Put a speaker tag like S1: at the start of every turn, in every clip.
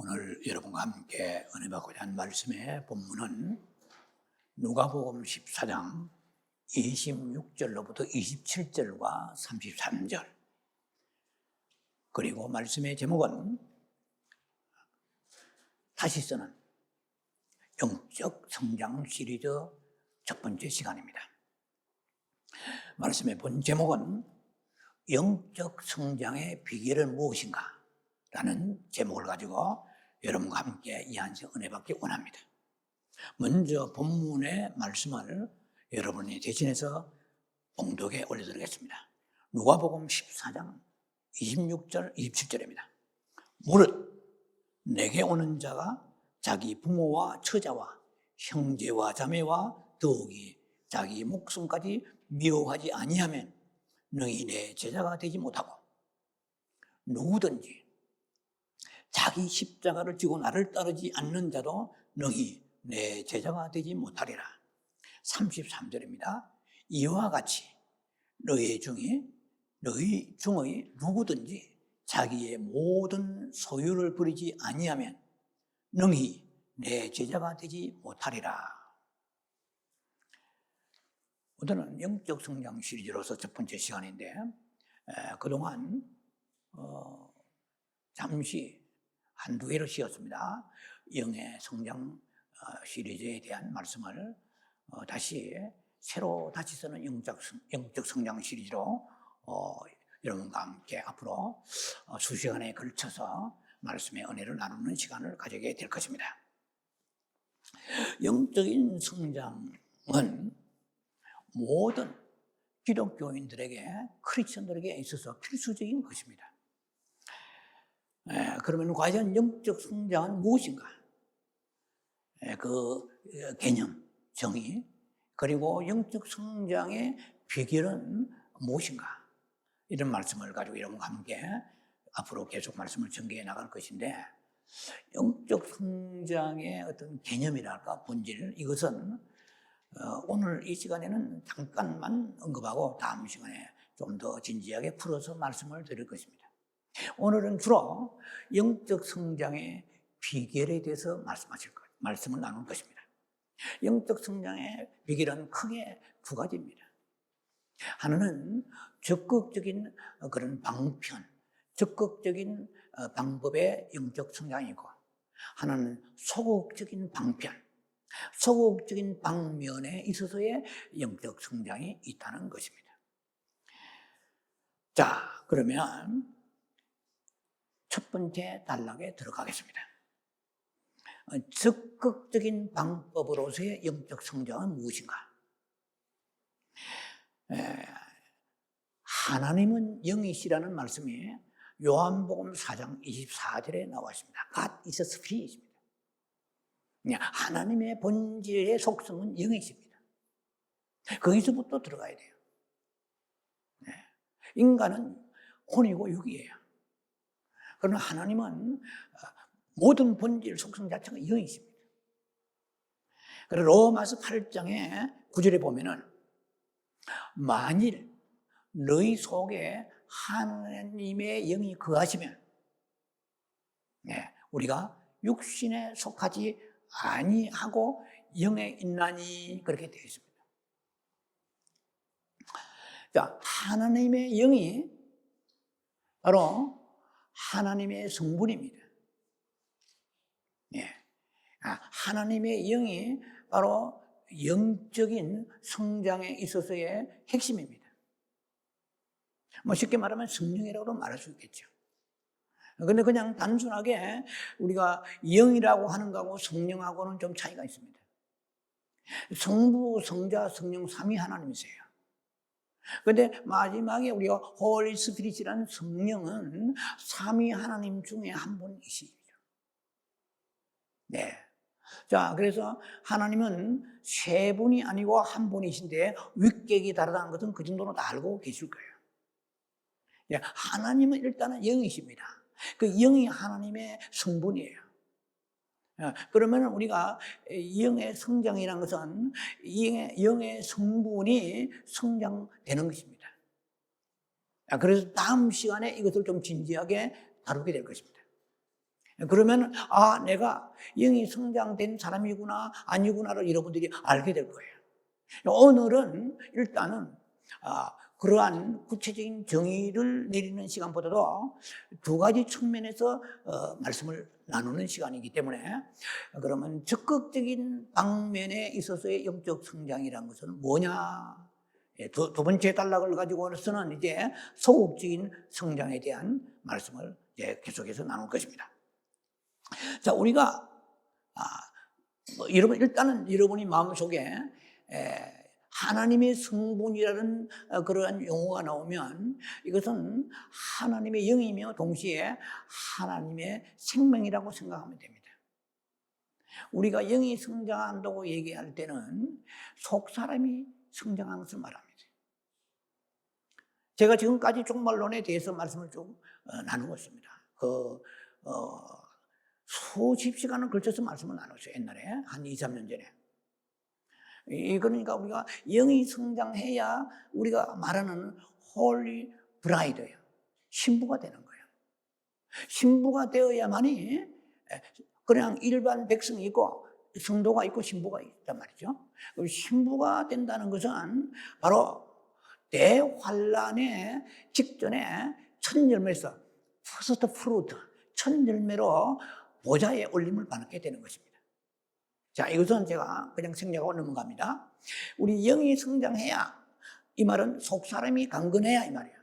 S1: 오늘 여러분과 함께 은혜 받고자 하는 말씀의 본문은 누가복음 14장 26절로부터 27절과 33절, 그리고 말씀의 제목은 다시 쓰는 영적 성장 시리즈 첫 번째 시간입니다. 말씀의 본 제목은 영적 성장의 비결은 무엇인가? 라는 제목을 가지고 여러분과 함께 이 한시 은혜 받기 원합니다. 먼저 본문의 말씀을 여러분이 대신해서 봉독에 올려드리겠습니다. 누가복음 14장 26절 27절입니다. 무릇 내게 오는 자가 자기 부모와 처자와 형제와 자매와 더욱이 자기 목숨까지 미워하지 아니하면 너희 내 제자가 되지 못하고, 누구든지 자기 십자가를 지고 나를 따르지 않는 자도 너희 내 제자가 되지 못하리라. 33절입니다. 이와 같이 너희 중의 누구든지 자기의 모든 소유를 버리지 아니하면 너희 내 제자가 되지 못하리라. 오늘은 영적 성장 시리즈로서 첫 번째 시간인데, 그동안 잠시 한두 회를 쉬었습니다. 영의 성장 시리즈에 대한 말씀을 다시 쓰는 영적 성장 시리즈로 여러분과 함께 앞으로 수시간에 걸쳐서 말씀의 은혜를 나누는 시간을 가지게 될 것입니다. 영적인 성장은 모든 기독교인들에게, 크리스천들에게 있어서 필수적인 것입니다. 그러면 과연 영적 성장은 무엇인가? 그 개념, 정의, 그리고 영적 성장의 비결은 무엇인가? 이런 말씀을 가지고 여러분과 함께 앞으로 계속 말씀을 전개해 나갈 것인데, 영적 성장의 어떤 개념이랄까, 본질, 이것은 오늘 이 시간에는 잠깐만 언급하고 다음 시간에 좀 더 진지하게 풀어서 말씀을 드릴 것입니다. 오늘은 주로 영적 성장의 비결에 대해서 말씀을 나눌 것입니다. 영적 성장의 비결은 크게 두 가지입니다. 하나는 적극적인 그런 방편, 적극적인 방법의 영적 성장이고, 하나는 소극적인 방편, 소극적인 방면에 있어서의 영적 성장이 있다는 것입니다. 자, 그러면 첫 번째 단락에 들어가겠습니다. 적극적인 방법으로서의 영적 성장은 무엇인가? 하나님은 영이시라는 말씀이 요한복음 4장 24절에 나와 있습니다. God is Spirit입니다. 하나님의 본질의 속성은 영이십니다. 거기서부터 들어가야 돼요. 인간은 혼이고 육이에요. 그러나 하나님은 모든 본질 속성 자체가 영이십니다. 그래서 로마서 8장의 9절에 보면은 만일 너희 속에 하나님의 영이 거하시면 우리가 육신에 속하지 아니하고 영에 있나니, 그렇게 되어 있습니다. 자, 하나님의 영이 바로 하나님의 성분입니다. 하나님의 영이 바로 영적인 성장에 있어서의 핵심입니다. 쉽게 말하면 성령이라고 말할 수 있겠죠. 그런데 그냥 단순하게 우리가 영이라고 하는 거하고 성령하고는 좀 차이가 있습니다. 성부, 성자, 성령 삼위 하나님이세요. 그런데 마지막에 우리가 홀리 스피릿이라는 성령은 삼위 하나님 중에 한 분이시죠. 자, 그래서 하나님은 세 분이 아니고 한 분이신데 위격이 다르다는 것은 그 정도는 다 알고 계실 거예요. 하나님은 일단은 영이십니다. 그 영이 하나님의 성분이에요. 그러면 우리가 영의 성장이라는 것은 영의 성분이 성장되는 것입니다. 그래서 다음 시간에 이것을 좀 진지하게 다루게 될 것입니다. 그러면 내가 영이 성장된 사람이구나 아니구나를 여러분들이 알게 될 거예요. 오늘은 일단은 그러한 구체적인 정의를 내리는 시간보다도 두 가지 측면에서 말씀을 나누는 시간이기 때문에, 그러면 적극적인 방면에 있어서의 영적 성장이라는 것은 뭐냐? 두 번째 단락을 가지고서는 이제 소극적인 성장에 대한 말씀을 이제 계속해서 나눌 것입니다. 자, 우리가 여러분 일단은 여러분이 마음속에 하나님의 성분이라는 그러한 용어가 나오면 이것은 하나님의 영이며 동시에 하나님의 생명이라고 생각하면 됩니다. 우리가 영이 성장한다고 얘기할 때는 속 사람이 성장하는 것을 말합니다. 제가 지금까지 종말론에 대해서 말씀을 좀 나누고 있습니다. 수십 시간을 걸쳐서 말씀을 나눴어요. 옛날에 한 2, 3년 전에. 그러니까 우리가 영이 성장해야 우리가 말하는 홀리 브라이드예요. 신부가 되는 거예요. 신부가 되어야만이 그냥 일반 백성이 있고 성도가 있고 신부가 있단 말이죠. 신부가 된다는 것은 바로 대환란의 직전에 첫 열매에서 퍼스트 프루트, 첫 열매로 보좌에 올림을 받게 되는 것입니다. 자, 이것은 제가 그냥 생략하고 넘어갑니다. 우리 영이 성장해야, 이 말은 속 사람이 강건해야 이 말이야.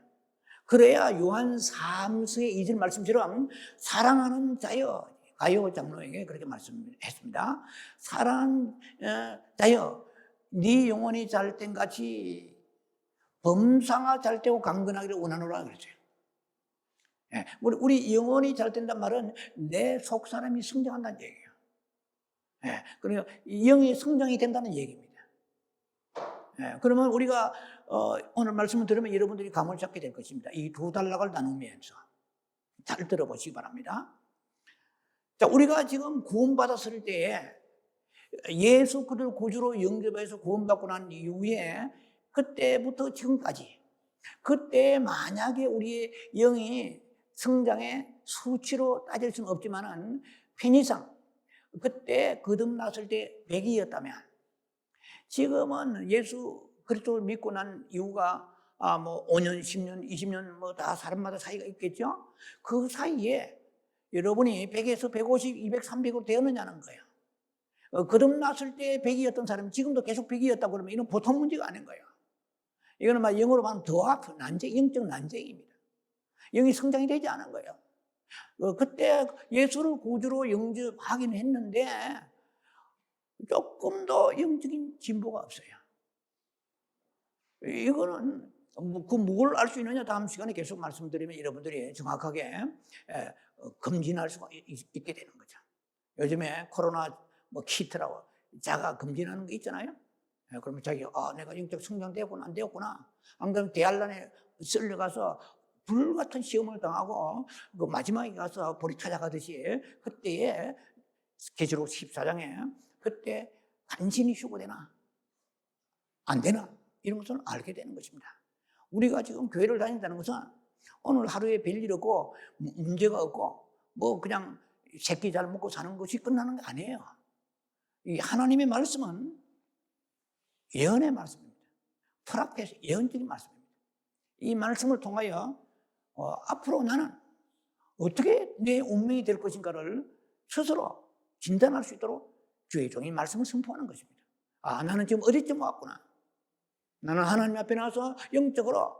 S1: 그래야 요한 3서의 2절 말씀처럼 사랑하는 자여, 가요 장로에게 그렇게 말씀했습니다. 사랑하는 자여, 네 영혼이 잘 땐 같이 범상아 잘 되고 강건하기를 원하노라 그랬어요. 우리 영혼이 잘 된단 말은 내 속 사람이 성장한다는 얘기예요. 그러니까 영이 성장이 된다는 얘기입니다. 그러면 우리가 오늘 말씀을 들으면 여러분들이 감을 잡게 될 것입니다. 이 두 단락을 나누면서 잘 들어보시기 바랍니다. 자, 우리가 지금 구원받았을 때에 예수 그리스도를 구주로 영접해서 구원받고 난 이후에 그때부터 지금까지, 그때 만약에 우리의 영이 성장의 수치로 따질 수는 없지만은 편의상 그때 거듭났을 때 100이었다면 지금은 예수 그리스도를 믿고 난 이후가 5년, 10년, 20년 다 사람마다 차이가 있겠죠. 그 사이에 여러분이 100에서 150, 200, 300으로 되었느냐는 거예요. 거듭났을 때 100이었던 사람이 지금도 계속 100이었다고 그러면 이건 보통 문제가 아닌 거예요. 이거는 영어로 말하면 더 아픈 영적 난쟁입니다. 영이 성장이 되지 않은 거예요. 그때 예수를 구주로 영접하긴 했는데 조금 더 영적인 진보가 없어요. 이거는 뭘 알 수 있느냐 다음 시간에 계속 말씀드리면 여러분들이 정확하게 검진할 수가 있게 되는 거죠. 요즘에 코로나 키트라고 자가 검진하는 거 있잖아요. 그러면 자기가 내가 영적 성장되었구나 안 되었구나. 안 그러면 대환란에 쓸려가서 불같은 시험을 당하고 그 마지막에 가서 볼이 찾아가듯이 그때에 계시록 14장에 그때 간신히 휴거되나 안 되나 이런 것을 알게 되는 것입니다. 우리가 지금 교회를 다닌다는 것은 오늘 하루에 별일 없고 문제가 없고 그냥 새끼 잘 먹고 사는 것이 끝나는 게 아니에요. 이 하나님의 말씀은 예언의 말씀입니다. 프라페스 예언적인 말씀입니다. 이 말씀을 통하여 앞으로 나는 어떻게 내 운명이 될 것인가를 스스로 진단할 수 있도록 주의 종이 말씀을 선포하는 것입니다. 나는 지금 어디쯤 왔구나. 나는 하나님 앞에 나와서 영적으로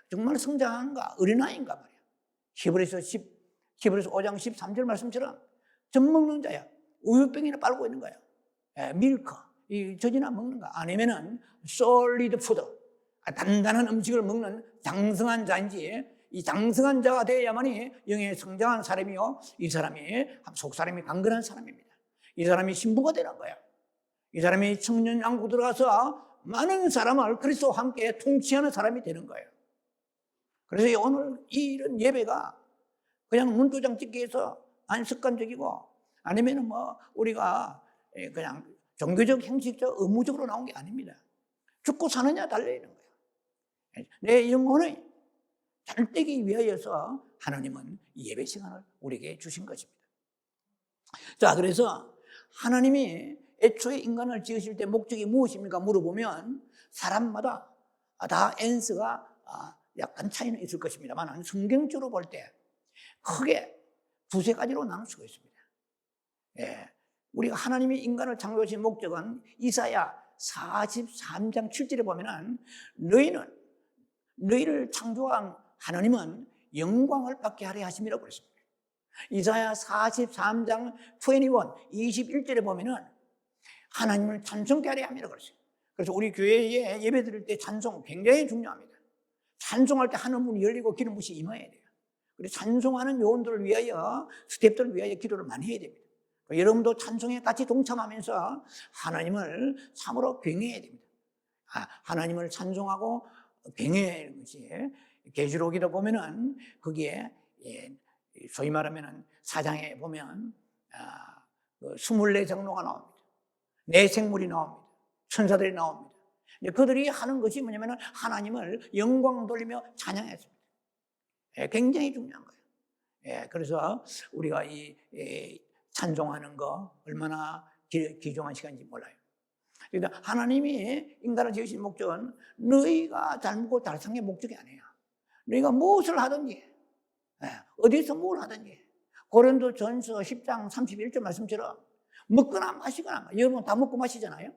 S1: 정말 성장하는가 어린아이인가 말이야. 히브리서 5장 13절 말씀처럼 젖 먹는 자야. 우유병이나 빨고 있는 거야. 밀크, 이 젖이나 먹는가 아니면은 솔리드 푸드, 단단한 음식을 먹는 장성한 자인지, 이 장성한 자가 되어야만이 영의 성장한 사람이요, 이 사람이 속 사람이 강건한 사람입니다. 이 사람이 신부가 되는 거예요. 이 사람이 청년 왕국 들어가서 많은 사람을 그리스도와 함께 통치하는 사람이 되는 거예요. 그래서 오늘 이런 예배가 그냥 문도장 찍기 위해서 습관적이고 아니면 우리가 그냥 종교적 형식적 의무적으로 나온 게 아닙니다. 죽고 사느냐 달려있는 거예요. 내 영혼이 잘 되기 위하여서 하나님은 예배 시간을 우리에게 주신 것입니다. 자, 그래서 하나님이 애초에 인간을 지으실 때 목적이 무엇입니까? 물어보면 사람마다 다 앤서가 약간 차이는 있을 것입니다만 성경적으로 볼 때 크게 두세 가지로 나눌 수가 있습니다. 예, 우리가 하나님이 인간을 창조하신 목적은 이사야 43장 7절에 보면은 너희를 창조한 하나님은 영광을 받게 하려 하심이라고 그랬습니다. 이사야 43장 21절에 보면은 하나님을 찬송케 하려 함이라고 그랬어요. 그래서 우리 교회에 예배 드릴 때 찬송 굉장히 중요합니다. 찬송할 때 하늘 문이 열리고 기름 부으시 임해야 돼요. 그래서 찬송하는 요원들을 위하여, 스태프들을 위하여 기도를 많이 해야 됩니다. 여러분도 찬송에 같이 동참하면서 하나님을 참으로 경외해야 됩니다. 하나님을 찬송하고 경외하는 것이 계시록에도 보면은 거기에 소위 말하면 사장에 보면 24장로가 나옵니다. 내생물이 나옵니다. 천사들이 나옵니다. 그들이 하는 것이 뭐냐면 하나님을 영광 돌리며 찬양했습니다. 굉장히 중요한 거예요. 그래서 우리가 이 찬송하는 거 얼마나 귀중한 시간인지 몰라요. 그러니까 하나님이 인간을 지으신 목적은 너희가 잘 먹고 잘 사는 게 목적이 아니에요. 너희가 무엇을 하든지, 어디서 뭘 하든지, 고린도전서 10장 31절 말씀처럼 먹거나 마시거나, 여러분 다 먹고 마시잖아요.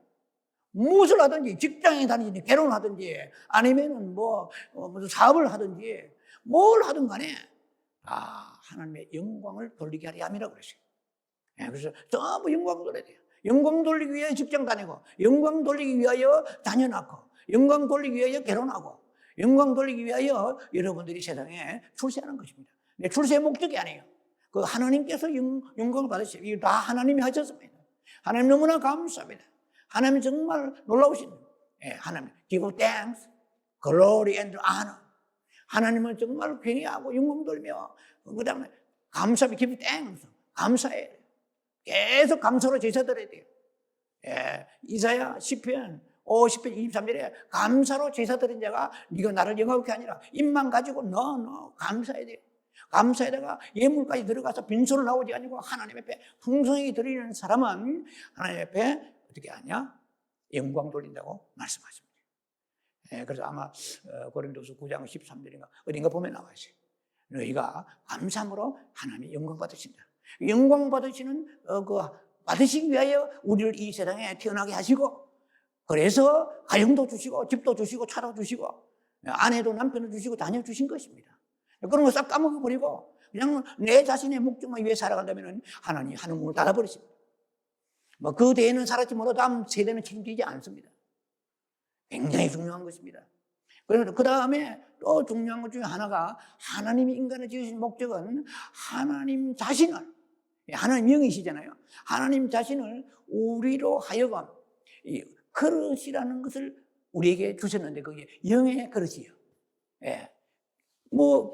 S1: 무엇을 하든지, 직장에 다니든지, 결혼하든지, 아니면은 무슨 사업을 하든지, 뭘 하든 간에 하나님의 영광을 돌리게 하려 함이라고 그랬어요. 그래서 전부 영광 돌려야 돼요. 영광 돌리기 위해 직장 다니고, 영광 돌리기 위하여 자녀 낳고, 영광 돌리기 위하여 결혼하고, 영광 돌리기 위하여 여러분들이 세상에 출세하는 것입니다. 출세의 목적이 아니에요. 그 하나님께서 영광을 받으시죠. 이거 다 하나님이 하셨습니다. 하나님 너무나 감사합니다. 하나님 정말 놀라우신 하나님. Give thanks, glory and honor. 하나님은 정말 경외하고 영광 돌리며 그 다음에 감사합니다. Give thanks. 감사해야 돼요. 계속 감사로 제사 드려야 돼요. 이사야 10편 50편 23절에 감사로 제사 드린 자가 네가 나를 영화롭게 하니라. 입만 가지고 너 감사해야 돼요. 감사에다가 예물까지 들어가서 빈손을 나오지 아니고 하나님 앞에 풍성하게 드리는 사람은 하나님 앞에 어떻게 하냐? 영광 돌린다고 말씀하십니다. 그래서 아마 고린도서 9장 13절인가 어딘가 보면 나와 있어요. 너희가 감사함으로 하나님이 영광 받으신다. 영광 받으시는 받으시기 위하여 우리를 이 세상에 태어나게 하시고, 그래서 가정도 주시고 집도 주시고 차도 주시고 아내도 남편도 주시고 자녀 주신 것입니다. 그런 거 싹 까먹어버리고 그냥 내 자신의 목적만 위해 살아간다면 하나님 하는 문을 닫아버리십니다. 그 대에는 살았지 못해도 다음 세대는 책임지지 않습니다. 굉장히 중요한 것입니다. 그래서 그 다음에 또 중요한 것 중에 하나가 하나님이 인간을 지으신 목적은 하나님 자신을, 하나님 영이시잖아요. 하나님 자신을 우리로 하여금 이 그릇이라는 것을 우리에게 주셨는데 그게 영의 그릇이에요.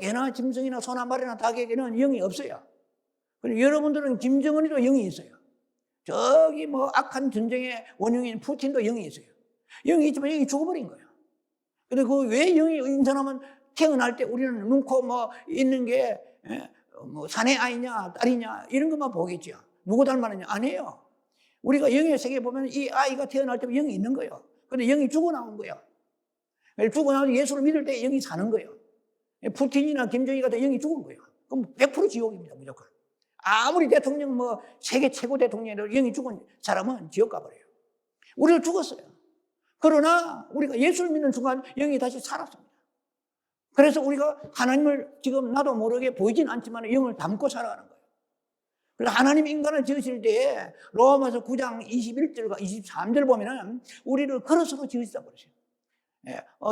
S1: 개나 짐승이나 소나 말이나 닭에게는 영이 없어요. 그리고 여러분들은 김정은이도 영이 있어요. 저기 악한 전쟁의 원흉인 푸틴도 영이 있어요. 영이 있지만 영이 죽어버린 거예요. 근데 왜 영이 인사하면 태어날 때 우리는 눈, 코 있는 게 사내 아이냐 딸이냐 이런 것만 보겠죠. 누구 닮았느냐? 아니에요. 우리가 영의 세계에 보면 이 아이가 태어날 때 영이 있는 거예요. 근데 영이 죽어 나온 거예요. 죽어 나와서 예수를 믿을 때 영이 사는 거예요. 푸틴이나 김정일 같은 영이 죽은 거예요. 그럼 100% 지옥입니다, 무조건. 아무리 대통령 세계 최고 대통령이라도 영이 죽은 사람은 지옥 가버려요. 우리도 죽었어요. 그러나 우리가 예수를 믿는 순간 영이 다시 살았습니다. 그래서 우리가 하나님을 지금 나도 모르게 보이진 않지만 영을 담고 살아가는 거예요. 그래서 하나님 인간을 지으실 때에 로마서 9장 21절과 23절 보면은 우리를 그릇으로 지으시다고 그러세요.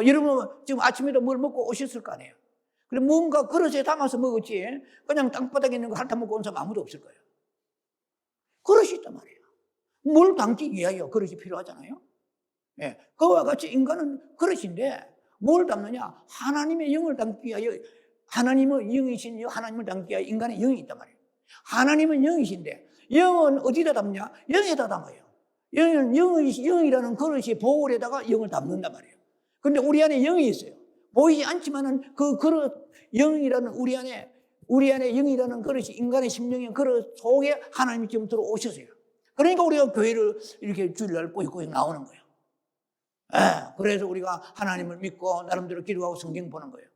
S1: 여러분 지금 아침에도 뭘 먹고 오셨을 거 아니에요. 그래 뭔가 그릇에 담아서 먹었지 그냥 땅바닥에 있는 거 핥아 먹고 온 사람 아무도 없을 거예요. 그릇이 있단 말이에요. 뭘 담기 위하여 그릇이 필요하잖아요. 그와 같이 인간은 그릇인데 뭘 담느냐? 하나님의 영을 담기 위하여, 하나님의 영이신 하나님을 담기 위하여 인간의 영이 있단 말이에요. 하나님은 영이신데 영은 어디다 담냐? 영에다 담아요. 영은 영이라는 그릇이 보울에다가 영을 담는단 말이에요. 그런데 우리 안에 영이 있어요. 보이지 않지만은 그 그릇, 영이라는 우리 안에 우리 안에 영이라는 그릇이 인간의 심령의 그릇 속에 하나님이 지금 들어오셨어요. 그러니까 우리가 교회를 이렇게 주일날 꾸역꾸역 나오는 거예요. 그래서 우리가 하나님을 믿고 나름대로 기도하고 성경 보는 거예요.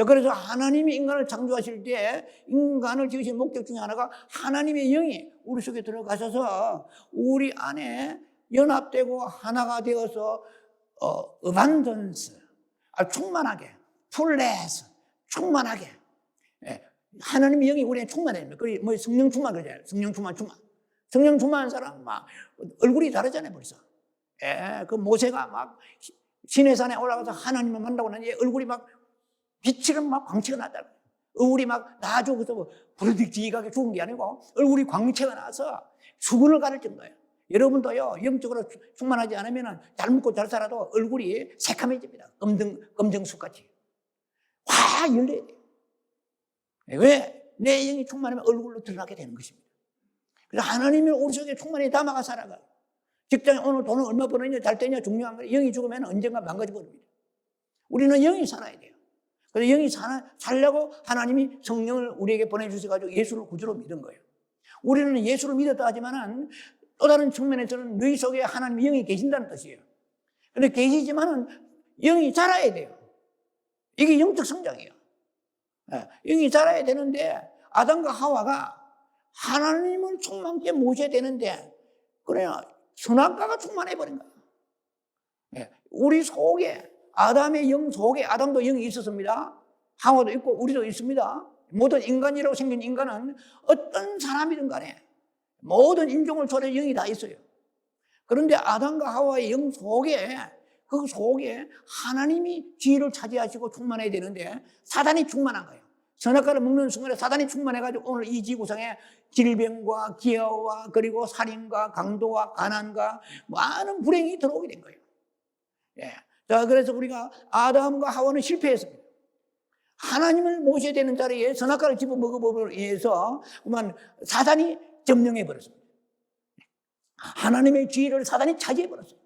S1: 그래서 하나님이 인간을 창조하실 때 인간을 지으신 목적 중에 하나가 하나님의 영이 우리 속에 들어가셔서 우리 안에 연합되고 하나가 되어서 어반던스, 충만하게, 풀레스, 충만하게. 하나님의 영이 우리에 충만해야 됩니다. 뭐 성령 충만 그러잖아요. 성령 충만. 성령 충만한 사람 막 얼굴이 다르잖아요, 벌써. 그 모세가 막 시내산에 올라가서 하나님을 만나고 나니 얼굴이 막 빛이 막 광채가 났다. 얼굴이 막 나죠. 그래서 뭐 부르딕지하게 죽은 게 아니고 얼굴이 광채가 나서 수군을 가를 정도예요. 여러분도요, 영적으로 충만하지 않으면 잘 먹고 잘 살아도 얼굴이 새카매집니다. 검정쑥같이. 확 열려야 돼요. 왜? 내 영이 충만하면 얼굴로 드러나게 되는 것입니다. 그래서 하나님이 우리 속에 충만히 담아가 살아가요. 직장에 오늘 돈을 얼마 버느냐, 잘 되냐 중요한 거예요. 영이 죽으면 언젠가 망가져 버립니다. 우리는 영이 살아야 돼요. 그래서 영이 살려고 하나님이 성령을 우리에게 보내주셔가지고 예수를 구주로 믿은 거예요. 우리는 예수를 믿었다 하지만은 또 다른 측면에서는 너희 속에 하나님의 영이 계신다는 뜻이에요. 그런데 계시지만은 영이 자라야 돼요. 이게 영적 성장이에요. 영이 자라야 되는데 아담과 하와가 하나님을 충만케 모셔야 되는데 그래야 선악과가 충만해버린 거야. 우리 속에 아담의 영 속에 아담도 영이 있었습니다. 하와도 있고 우리도 있습니다. 모든 인간이라고 생긴 인간은 어떤 사람이든 간에 모든 인종을 초래 영이 다 있어요. 그런데 아담과 하와의 영 속에 그 속에 하나님이 지위를 차지하시고 충만해야 되는데 사단이 충만한 거예요. 선악과를 먹는 순간에 사단이 충만해가지고 오늘 이 지구상에 질병과 기아와 그리고 살인과 강도와 가난과 많은 불행이 들어오게 된 거예요. 자, 그래서 우리가 아담과 하와는 실패했습니다. 하나님을 모셔야 되는 자리에 선악과를 집어먹음으로 인해서 그만 사단이 점령해버렸습니다. 하나님의 지위를 사단이 차지해버렸어요.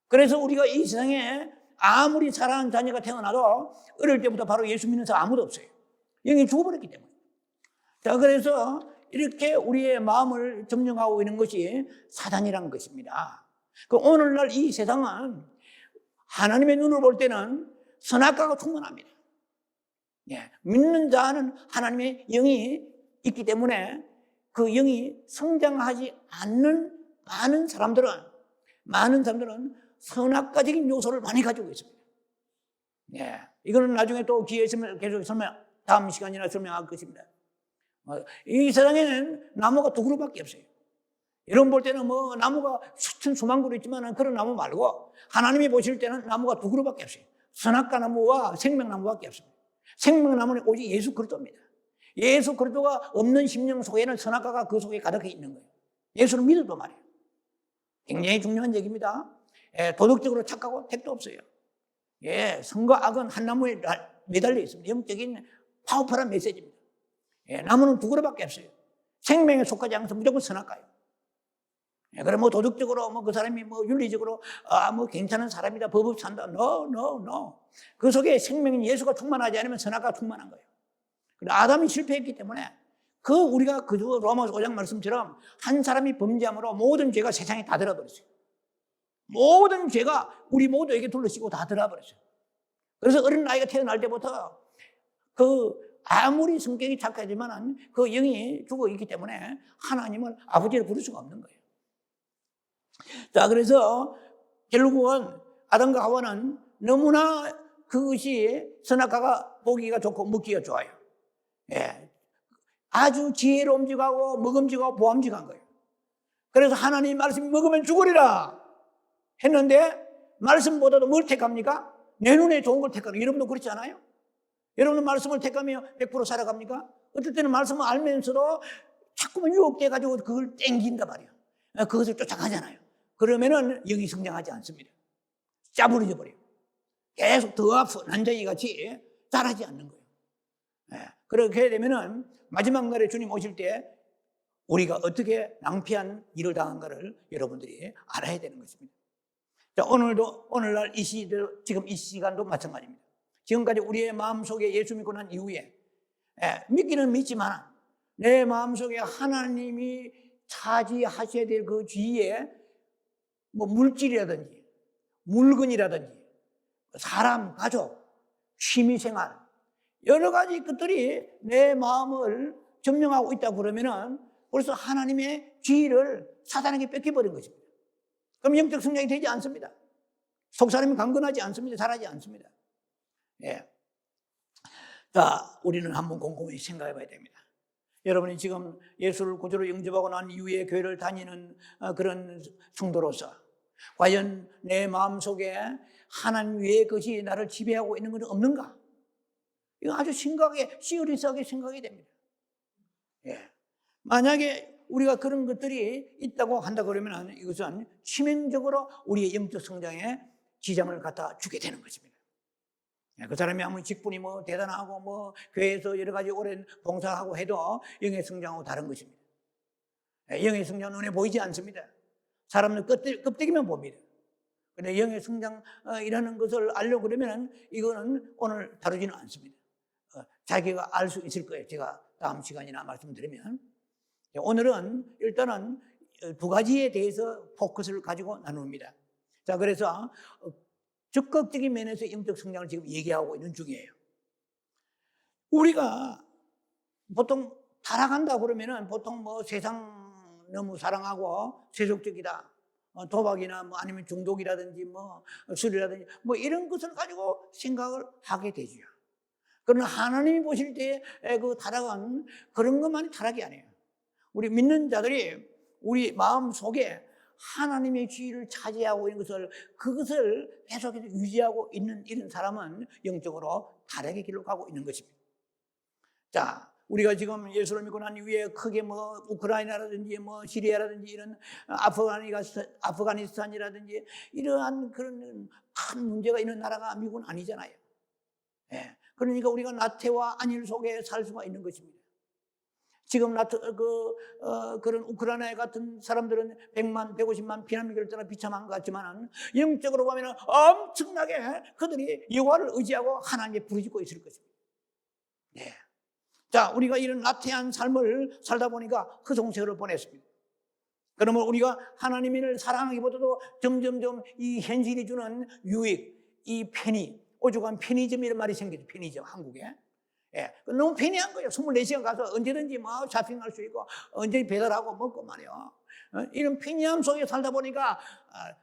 S1: 그래서 우리가 이 세상에 아무리 사랑하는 자녀가 태어나도 어릴 때부터 바로 예수 믿는 사람 아무도 없어요. 영이 죽어버렸기 때문에. 자, 그래서 이렇게 우리의 마음을 점령하고 있는 것이 사단이라는 것입니다. 그 오늘날 이 세상은 하나님의 눈으로 볼 때는 선악과가 충만합니다. 믿는 자는 하나님의 영이 있기 때문에 그 영이 성장하지 않는 많은 사람들은 선악과적인 요소를 많이 가지고 있습니다. 이거는 나중에 또 기회 있으면 계속 다음 시간이나 설명할 것입니다. 이 세상에는 나무가 두 그루밖에 없어요. 여러분 볼 때는 뭐 나무가 수만 그루 있지만 그런 나무 말고 하나님이 보실 때는 나무가 두 그루밖에 없어요. 선악과 나무와 생명나무밖에 없습니다. 생명나무는 오직 예수 그리스도입니다. 예수 그리스도가 없는 심령 속에는 선악과가 그 속에 가득해 있는 거예요. 예수를 믿어도 말이에요. 굉장히 중요한 얘기입니다. 도덕적으로 착하고 택도 없어요. 선과 악은 한 나무에 매달려 있습니다. 영적인 파워풀한 메시지입니다. 나무는 두 그루밖에 없어요. 생명에 속하지 않아서 무조건 선악과예요. 그래 뭐 도덕적으로 뭐 그 사람이 뭐 윤리적으로 뭐 괜찮은 사람이다 법을 산다. No. 그 속에 생명인 예수가 충만하지 않으면 선악과가 충만한 거예요. 아담이 실패했기 때문에 우리가 그저 로마서 5장 말씀처럼 한 사람이 범죄함으로 모든 죄가 세상에 다 들어버렸어요. 모든 죄가 우리 모두에게 둘러쓰고 다 들어버렸어요. 그래서 어린 아이가 태어날 때부터 아무리 성격이 착하지만 그 영이 죽어 있기 때문에 하나님을 아버지를 부를 수가 없는 거예요. 자, 그래서 결국은 아담과 하와는 너무나 그것이 선악과가 보기가 좋고 먹기가 좋아요. 아주 지혜로움직하고 먹음직하고 보암직한 거예요. 그래서 하나님 말씀이 먹으면 죽으리라 했는데 말씀보다도 뭘 택합니까? 내 눈에 좋은 걸 택하라. 여러분도 그렇지 않아요? 여러분은 말씀을 택하며 100% 살아갑니까? 어떨 때는 말씀을 알면서도 자꾸만 유혹돼가지고 그걸 땡긴단 말이에요. 그것을 쫓아가잖아요. 그러면은 영이 성장하지 않습니다. 짜부러져 버려요. 계속 더 앞서 난장이 같이 자라지 않는 거예요. 그렇게 되면은 마지막 날에 주님 오실 때 우리가 어떻게 낭패한 일을 당한가를 여러분들이 알아야 되는 것입니다. 자, 오늘날 지금 이 시간도 마찬가지입니다. 지금까지 우리의 마음속에 예수 믿고 난 이후에 믿기는 믿지만 내 마음속에 하나님이 차지하셔야 될 그 주위에 뭐 물질이라든지 물건이라든지 사람, 가족, 취미생활 여러 가지 것들이 내 마음을 점령하고 있다 그러면은 벌써 하나님의 지위를 사단에게 뺏겨버린 것입니다. 그럼 영적 성장이 되지 않습니다. 속사람이 강건하지 않습니다. 잘하지 않습니다. 예. 자, 우리는 한번 곰곰이 생각해 봐야 됩니다. 여러분이 지금 예수를 구주로 영접하고 난 이후에 교회를 다니는 그런 성도로서 과연 내 마음속에 하나님 외의 것이 나를 지배하고 있는 것은 없는가? 이거 아주 심각하게, 시리어스하게 생각이 됩니다. 예. 만약에 우리가 그런 것들이 있다고 한다 그러면 이것은 치명적으로 우리의 영적 성장에 지장을 갖다 주게 되는 것입니다. 그 사람이 아무리 직분이 뭐 대단하고 뭐 교회에서 여러 가지 오랜 봉사하고 해도 영의 성장하고 다른 것입니다. 영의 성장은 눈에 보이지 않습니다. 사람은 껍데기만 봅니다. 그런데 영의 성장이라는 것을 알려고 그러면 이거는 오늘 다루지는 않습니다. 자기가 알 수 있을 거예요. 제가 다음 시간이나 말씀드리면. 오늘은 일단은 두 가지에 대해서 포커스를 가지고 나눕니다. 자, 그래서 적극적인 면에서 영적 성장을 지금 얘기하고 있는 중이에요. 우리가 보통 타락한다 그러면은 보통 뭐 세상 너무 사랑하고 세속적이다, 도박이나 뭐 아니면 중독이라든지 뭐 술이라든지 뭐 이런 것을 가지고 생각을 하게 되죠. 그러나 하나님이 보실 때 그 타락은 그런 것만이 타락이 아니에요. 우리 믿는 자들이 우리 마음 속에 하나님의 지위를 차지하고 있는 것을 그것을 계속해서 유지하고 있는 이런 사람은 영적으로 타락의 길로 가고 있는 것입니다. 자, 우리가 지금 예수를 믿고 난 이후에 크게 뭐 우크라이나라든지 뭐 시리아라든지 이런 아프가니스탄이라든지 이러한 그런 큰 문제가 있는 나라가 미국은 아니잖아요. 예. 그러니까 우리가 나태와 안일 속에 살 수가 있는 것입니다. 지금 그런 우크라이나 같은 사람들은 100만, 150만 피난민을 떠나 비참한 것 같지만 영적으로 보면 엄청나게 그들이 여호와를 의지하고 하나님께 부르짖고 있을 것입니다. 네. 자, 우리가 이런 나태한 삶을 살다 보니까 허송세월을 보냈습니다. 그러면 우리가 하나님을 사랑하기보다도 점점점 이 현실이 주는 유익, 이 편의, 오죽한 편의점이라는 말이 생기죠. 편의점, 한국에. 예, 너무 편리한 거예요. 24시간 가서 언제든지 뭐 쇼핑할 수 있고 언제 배달하고 먹고 말이요. 이런 편리함 속에 살다 보니까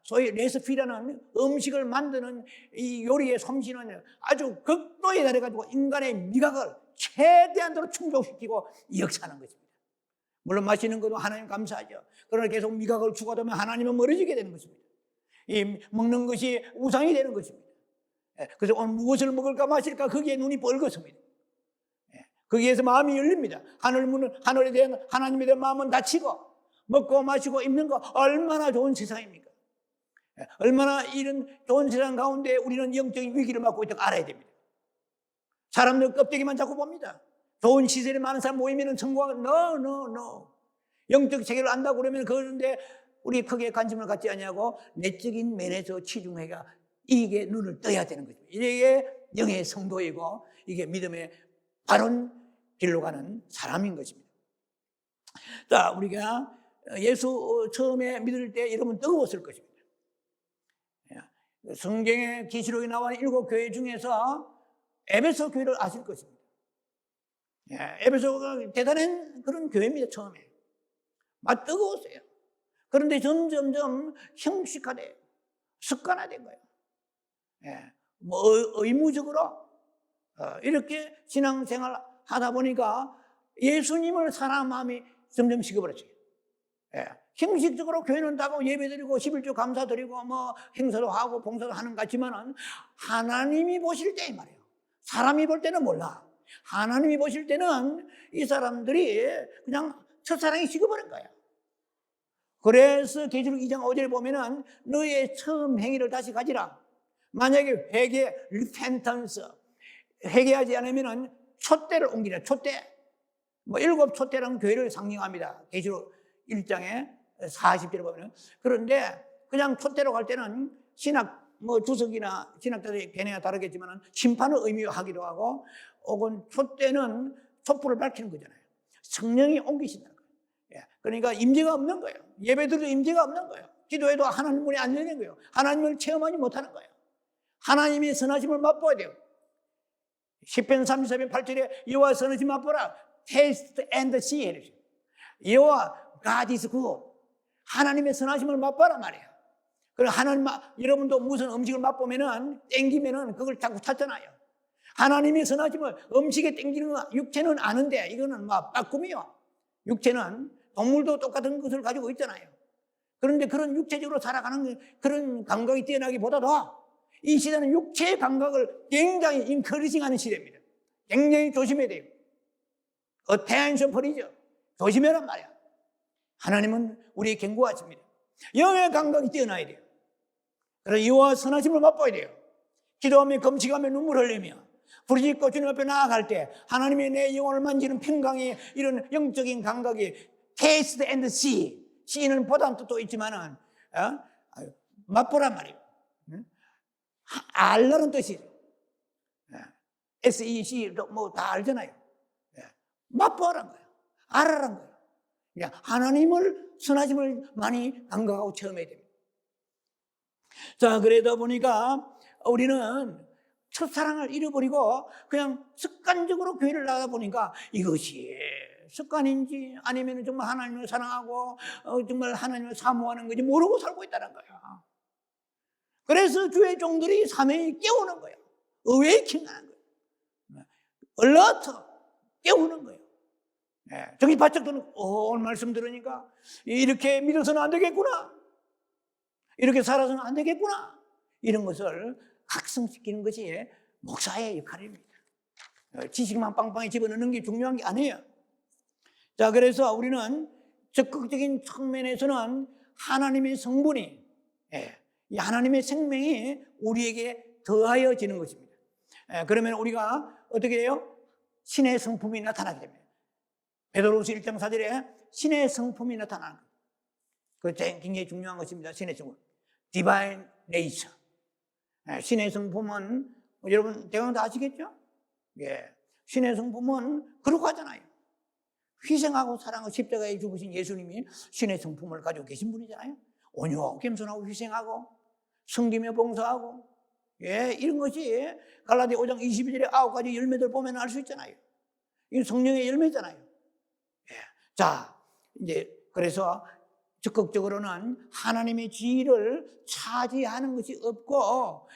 S1: 소위 레시피라는 음식을 만드는 이 요리의 솜씨는 아주 극도에 달해가지고 인간의 미각을 최대한도로 충족시키고 역사하는 것입니다. 물론 맛있는 것도 하나님 감사하죠. 그러나 계속 미각을 추가하면 하나님은 멀어지게 되는 것입니다. 이 먹는 것이 우상이 되는 것입니다. 그래서 오늘 무엇을 먹을까 마실까 거기에 눈이 뻘겋습니다. 거기에서 마음이 열립니다. 하늘에 대한 하나님에 대한 마음은 닫히고 먹고 마시고 입는 거 얼마나 좋은 세상입니까? 얼마나 이런 좋은 세상 가운데 우리는 영적인 위기를 맞고 있다고 알아야 됩니다. 사람들 껍데기만 자꾸 봅니다. 좋은 시설이 많은 사람 모이면 성공하고 no. 영적 세계를 안다고 그러면 그런데 우리 크게 관심을 갖지 않냐고 내적인 면에서 치중해가 이게 눈을 떠야 되는 거죠. 이게 영의 성도이고 이게 믿음의 바른 길로 가는 사람인 것입니다. 자, 우리가 예수 처음에 믿을 때 여러분 뜨거웠을 것입니다. 성경의 계시록에 나와 7 교회 중에서 에베소 교회를 아실 것입니다. 에베소가 대단한 그런 교회입니다. 처음에 막 뜨거웠어요. 그런데 점점점 형식화돼요. 습관화된 거예요. 뭐 의무적으로 이렇게 신앙생활 하다 보니까 예수님을 사랑하는 마음이 점점 식어버렸어요. 형식적으로 교회는 다고 예배드리고 11조 감사드리고 뭐 행사도 하고 봉사도 하는 것 같지만은 하나님이 보실 때 말이에요. 사람이 볼 때는 몰라. 하나님이 보실 때는 이 사람들이 그냥 첫사랑이 식어버린 거예요. 그래서 계시록 2장 5절에 보면은 너의 처음 행위를 다시 가지라. 만약에 회개, repentance, 회개하지 않으면은 촛대를 옮기라. 촛대. 뭐 7 촛대라는 교회를 상징합니다. 계시록 1장에 40절에 보면은. 그런데 그냥 촛대로 갈 때는 신학 뭐 주석이나 신학자들이 견해가 다르겠지만은 심판을 의미하기도 하고, 혹은 촛대는 촛불을 밝히는 거잖아요. 성령이 옮기신다는 거예요. 예. 그러니까 임재가 없는 거예요. 예배드려도 임재가 없는 거예요. 기도해도 하나님 문이 안 열리는 거예요. 하나님을 체험하지 못하는 거예요. 하나님의 선하심을 맛보아야 돼요. 10편 34편 8절에 여호와 선하심 맛보라. Taste and see. 여호와 God is good. 하나님의 선하심을 맛보라 말이에요. 그럼 하나님, 여러분도 무슨 음식을 맛보면은 땡기면은 그걸 자꾸 찾잖아요. 하나님의 선하심을 음식에 땡기는 거 육체는 아는데 이거는 막 빠꿈이요. 육체는 동물도 똑같은 것을 가지고 있잖아요. 그런데 그런 육체적으로 살아가는 그런 감각이 뛰어나기보다도 이 시대는 육체의 감각을 굉장히 인커리징하는 시대입니다. 굉장히 조심해야 돼요. 어텐션 버리죠. 조심해란 말이야. 하나님은 우리의 경고하십니다. 영의 감각이 뛰어나야 돼요. 그래서 여호와 선하심을 맛봐야 돼요. 기도하며 금식하며 눈물 흘리며 부르짖고 주님 앞에 나아갈 때 하나님의 내 영혼을 만지는 평강의 이런 영적인 감각이 taste and see. see는 보다는 뜻도 있지만은 맛보란 말이에요. 알라는 뜻이죠. SEC도 뭐 다 알잖아요. 맛보란 거예요. 알아란 거예요. 하나님을 선하심을 많이 감각하고 체험해야 됩니다. 자, 그러다 보니까 우리는 첫사랑을 잃어버리고 그냥 습관적으로 교회를 나가다 보니까 이것이 습관인지 아니면 정말 하나님을 사랑하고 정말 하나님을 사모하는 건지 모르고 살고 있다는 거예요. 그래서 주의 종들이 사명이 깨우는 거예요. 어웨이킹하는 거예요. 얼러트 깨우는 거예요. 정신 바짝 드는, 오늘 말씀 들으니까 이렇게 믿어서는 안 되겠구나. 이렇게 살아서는 안 되겠구나. 이런 것을 각성시키는 것이 목사의 역할입니다. 지식만 빵빵히 집어넣는 게 중요한 게 아니에요. 자, 그래서 우리는 적극적인 측면에서는 하나님의 성분이, 이 하나님의 생명이 우리에게 더하여지는 것입니다. 그러면 우리가 어떻게 해요? 신의 성품이 나타나게 됩니다. 베드로후서 1장 4절에 신의 성품이 나타나는 거예요. 그거 굉장히 중요한 것입니다. 신의 성품. Divine nature. 신의 성품은 여러분 대강 다 아시겠죠? 신의 성품은 그렇고 하잖아요. 희생하고 사랑하고 십자가에 죽으신 예수님이 신의 성품을 가지고 계신 분이잖아요. 온유하고 겸손하고 희생하고 섬기며 봉사하고 이런 것이 갈라디아 5장 22절에 9가지 열매들 보면 알 수 있잖아요. 이건 성령의 열매잖아요. 자, 이제 그래서 적극적으로는 하나님의 지위를 차지하는 것이 없고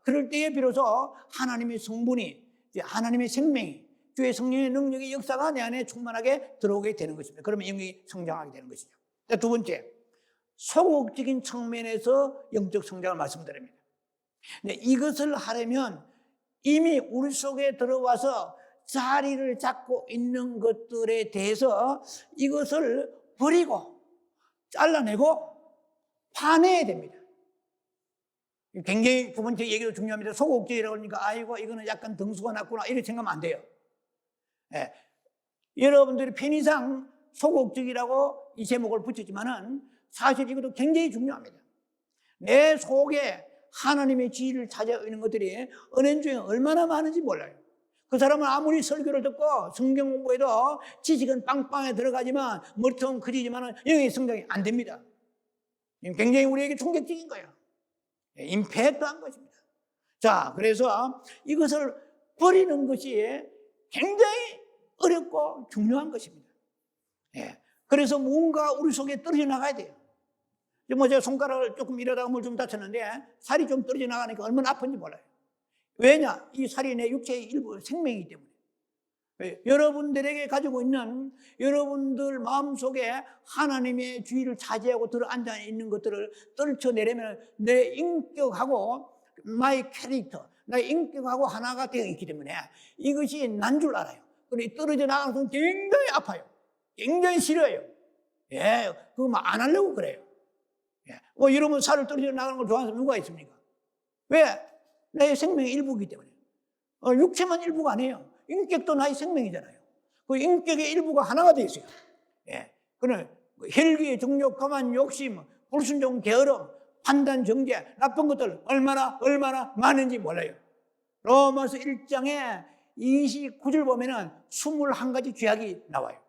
S1: 그럴 때에 비로소 하나님의 성분이, 하나님의 생명이, 주의 성령의 능력의 역사가 내 안에 충만하게 들어오게 되는 것입니다. 그러면 영이 성장하게 되는 것이죠. 두 번째, 소극적인 측면에서 영적 성장을 말씀드립니다. 근데 이것을 하려면 이미 우리 속에 들어와서 자리를 잡고 있는 것들에 대해서 이것을 버리고 잘라내고 파내야 됩니다. 굉장히 두 번째 얘기도 중요합니다. 소극적이라고 하니까 아이고 이거는 약간 등수가 낮구나 이렇게 생각하면 안 돼요. 여러분들이 편의상 소극적이라고 이 제목을 붙였지만은 사실 이것도 굉장히 중요합니다. 내 속에 하나님의 지위를 찾아 있는 것들이 은연 중에 얼마나 많은지 몰라요. 그 사람은 아무리 설교를 듣고 성경 공부해도 지식은 빵빵에 들어가지만 머리통은 커지지만 영의 성장이 안 됩니다. 굉장히 우리에게 충격적인 거예요. 임팩트한 것입니다. 자, 그래서 이것을 버리는 것이 굉장히 어렵고 중요한 것입니다. 그래서 뭔가 우리 속에 떨어져 나가야 돼요. 뭐 제가 손가락을 조금 이러다가 물 좀 다쳤는데 살이 좀 떨어져 나가니까 얼마나 아픈지 몰라요. 왜냐? 이 살이 내 육체의 일부 생명이기 때문에. 여러분들에게 가지고 있는 여러분들 마음속에 하나님의 주의를 차지하고 들어앉아 있는 것들을 떨쳐내려면 내 인격하고 my character, 나의 인격하고 하나가 되어 있기 때문에 이것이 난 줄 알아요. 그런데 떨어져 나가는 것은 굉장히 아파요. 굉장히 싫어요. 그거 막 안 하려고 그래요. 뭐 여러분 살을 떨어져 나가는 걸 좋아하는 사람 누가 있습니까? 왜? 나의 생명의 일부이기 때문에. 육체만 일부가 아니에요. 인격도 나의 생명이잖아요. 그 인격의 일부가 하나가 되어 있어요. 그는 혈기, 정욕, 거만, 욕심, 불순종, 게으름, 판단, 정죄, 나쁜 것들 얼마나 많은지 몰라요. 로마서 1장에 29절 보면은 21가지 죄악이 나와요.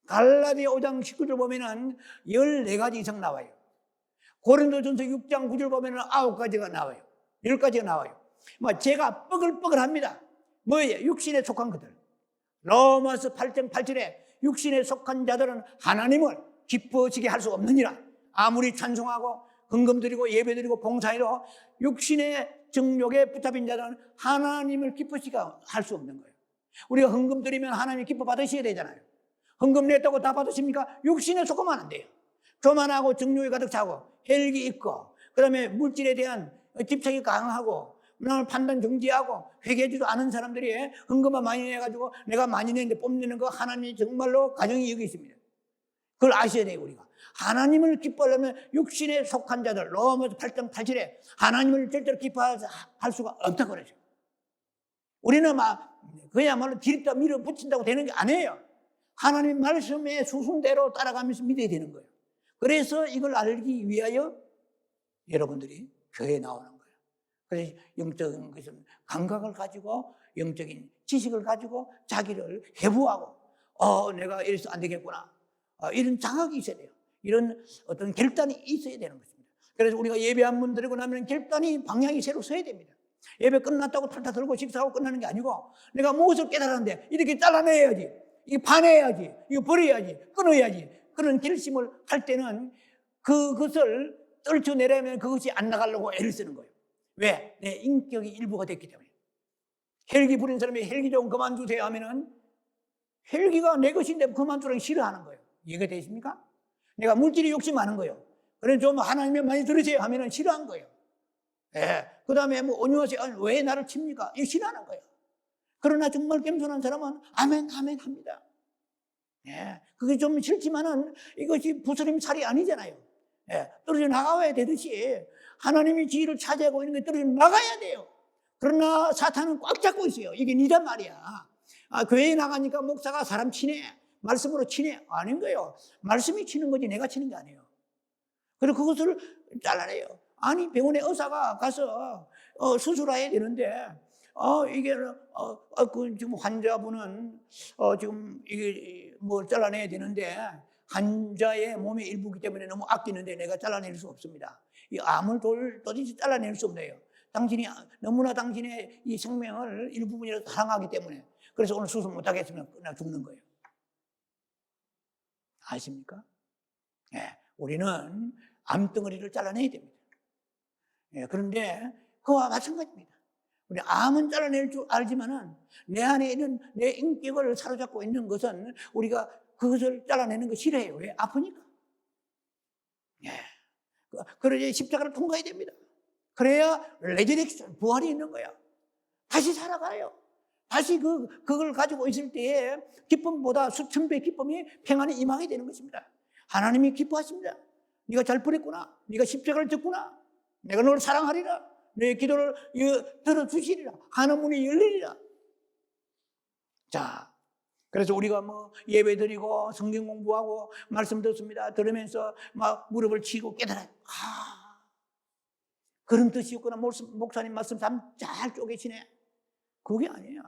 S1: 갈라디아 5장 19절 보면은 14가지 이상 나와요. 고린도전서 6장 9절 보면은 9가지가 나와요. 10가지가 나와요. 뭐 죄가 뻐글뻐글합니다. 뭐예요? 육신에 속한 것들. 로마서 8장 8절에 육신에 속한 자들은 하나님을 기뻐지게 할 수 없느니라. 아무리 찬송하고 헌금 드리고 예배 드리고 봉사해도 육신의 정욕에 붙잡힌 자들은 하나님을 기쁘시게 할 수 없는 거예요. 우리가 헌금 드리면 하나님이 기뻐 받으셔야 되잖아요. 헌금 냈다고 다 받으십니까? 육신에 속으면 안 돼요. 교만하고 정욕이 가득 차고 혈기 있고 그다음에 물질에 대한 집착이 강하고 판단 정지하고 회개하지도 않은 사람들이 헌금만 많이 내가지고 내가 많이 냈는데 뽐내는 거 하나님이 정말로 가정이 여기 있습니다. 그걸 아셔야 돼요. 우리가 하나님을 기뻐하려면 육신에 속한 자들 로마서 8장 8절에 하나님을 절대로 기뻐할 수가 없다고 그러죠. 우리는 막 그야말로 디립다 밀어붙인다고 되는 게 아니에요. 하나님 말씀의 수순대로 따라가면서 믿어야 되는 거예요. 그래서 이걸 알기 위하여 여러분들이 교회에 나오는 거예요. 그래서 영적인 것은 감각을 가지고 영적인 지식을 가지고 자기를 해부하고 내가 이래서 안 되겠구나. 이런 자각이 있어야 돼요. 이런 어떤 결단이 있어야 되는 것입니다. 그래서 우리가 예배 한 번 드리고 나면 결단이 방향이 새로 서야 됩니다. 예배 끝났다고 탈탈 들고 식사하고 끝나는 게 아니고 내가 무엇을 깨달았는데 이렇게 잘라내야지, 이거 반해야지, 이거 버려야지, 끊어야지. 그런 결심을 할 때는 그것을 떨쳐내려면 그것이 안 나가려고 애를 쓰는 거예요. 왜? 내 인격이 일부가 됐기 때문에. 헬기 부린 사람이 헬기 좀 그만두세요 하면은 헬기가 내 것인데 그만두라고 싫어하는 거예요. 이해가 되십니까? 내가 물질이 욕심 많은 거예요. 그래서 좀 하나님의 많이 들으세요 하면은 싫어한 거예요. 예. 그 다음에 뭐 온유하세요. 왜 나를 칩니까? 이거 싫어하는 거예요. 그러나 정말 겸손한 사람은 아멘, 아멘 합니다. 예. 그게 좀 싫지만은 이것이 부스럼 살이 아니잖아요. 예. 떨어져 나가야 되듯이 하나님이 지위를 차지하고 있는 게 떨어져 나가야 돼요. 그러나 사탄은 꽉 잡고 있어요. 이게 니란 말이야. 교회에 나가니까 목사가 사람 치네. 말씀으로 치네. 아닌 거예요. 말씀이 치는 거지 내가 치는 게 아니에요. 그래서 그것을 잘라내요. 아니 병원에 의사가 가서 수술해야 되는데 이게 지금 환자분은 지금 이게 뭐 잘라내야 되는데 환자의 몸의 일부이기 때문에 너무 아끼는데 내가 잘라낼 수 없습니다. 이 암을 도대체 잘라낼 수 없네요. 당신이 너무나 당신의 이 생명을 일부분이라도 사랑하기 때문에 그래서 오늘 수술 못하겠으면 그냥 죽는 거예요. 아십니까? 예, 우리는 암덩어리를 잘라내야 됩니다. 예, 그런데 그와 마찬가지입니다. 우리 암은 잘라낼 줄 알지만은 내 안에 있는 내 인격을 사로잡고 있는 것은 우리가 그것을 잘라내는 거 싫어해요. 왜? 아프니까. 예. 그래야 십자가를 통과해야 됩니다. 그래야 레저렉션, 부활이 있는 거야. 다시 살아가요. 다시 그걸 가지고 있을 때에 기쁨보다 수천 배의 기쁨이 평안이 임하게 되는 것입니다. 하나님이 기뻐하십니다. 네가 잘 버렸구나. 네가 십자가를 졌구나. 내가 너를 사랑하리라. 내 기도를 들어주시리라. 하늘 문이 열리리라. 자, 그래서 우리가 뭐 예배 드리고 성경 공부하고 말씀 듣습니다. 들으면서 막 무릎을 치고 깨달아요. 그런 뜻이었구나. 목사님 말씀 잘 쪼개시네. 그게 아니에요.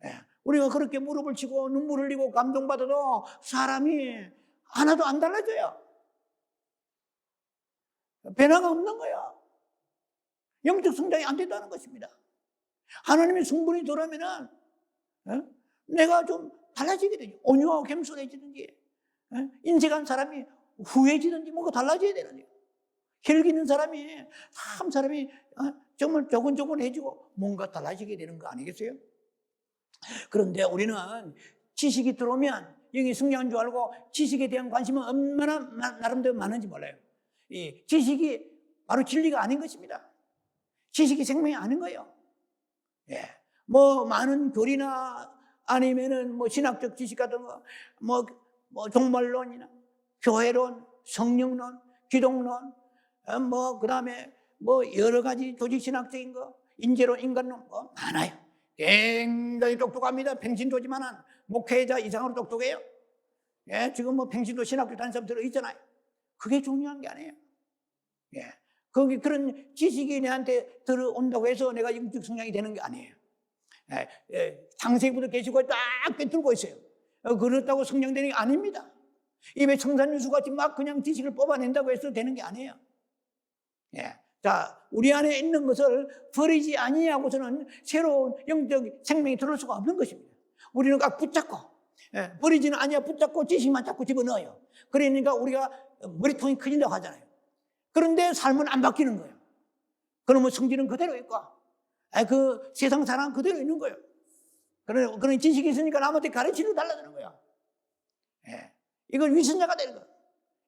S1: 예. 우리가 그렇게 무릎을 치고 눈물 흘리고 감동받아도 사람이 하나도 안 달라져요. 변화가 없는 거야. 영적 성장이 안 된다는 것입니다. 하나님의 성분이 들어오면은 내가 좀 달라지게 되죠. 온유하고 겸손해지든지 인색한 사람이 후해지든지 뭔가 달라져야 되는데 혈기는 사람이 사람이 정말 조곤조곤해지고 뭔가 달라지게 되는 거 아니겠어요? 그런데 우리는 지식이 들어오면 영이 성장한 줄 알고 지식에 대한 관심은 얼마나 나름대로 많은지 몰라요. 이 지식이 바로 진리가 아닌 것입니다. 지식이 생명이 아닌 거예요. 예. 뭐 많은 교리나 아니면은 뭐 신학적 지식 같은 거, 뭐 종말론이나 교회론, 성령론, 기독론, 뭐 그다음에 뭐 여러 가지 조직 신학적인 거, 인재론, 인간론 뭐 많아요. 굉장히 똑똑합니다. 평신도지만은 목회자 이상으로 똑똑해요. 예, 지금 뭐 평신도 신학교 다니는 사람 들어 있잖아요. 그게 중요한 게 아니에요. 예. 거기 그런 지식이 내한테 들어온다고 해서 내가 영적 성장이 되는 게 아니에요. 창세기부터 계시고 딱 꿰뚫고 있어요. 그렇다고 성장되는 게 아닙니다. 입에 청산유수같이 막 그냥 지식을 뽑아낸다고 해서 되는 게 아니에요. 자, 우리 안에 있는 것을 버리지 아니하고서는 새로운 영적 생명이 들어올 수가 없는 것입니다. 우리는 각 붙잡고, 버리지는 아니야 붙잡고 지식만 자꾸 집어넣어요. 그러니까 우리가 머리통이 커진다고 하잖아요. 그런데 삶은 안 바뀌는 거예요. 그러면 성질은 그대로 있고, 그 세상 사람 그대로 있는 거예요. 그런 지식이 있으니까 남한테 가르치려 달라드는 거예요. 이걸 위선자가 되는 거예요.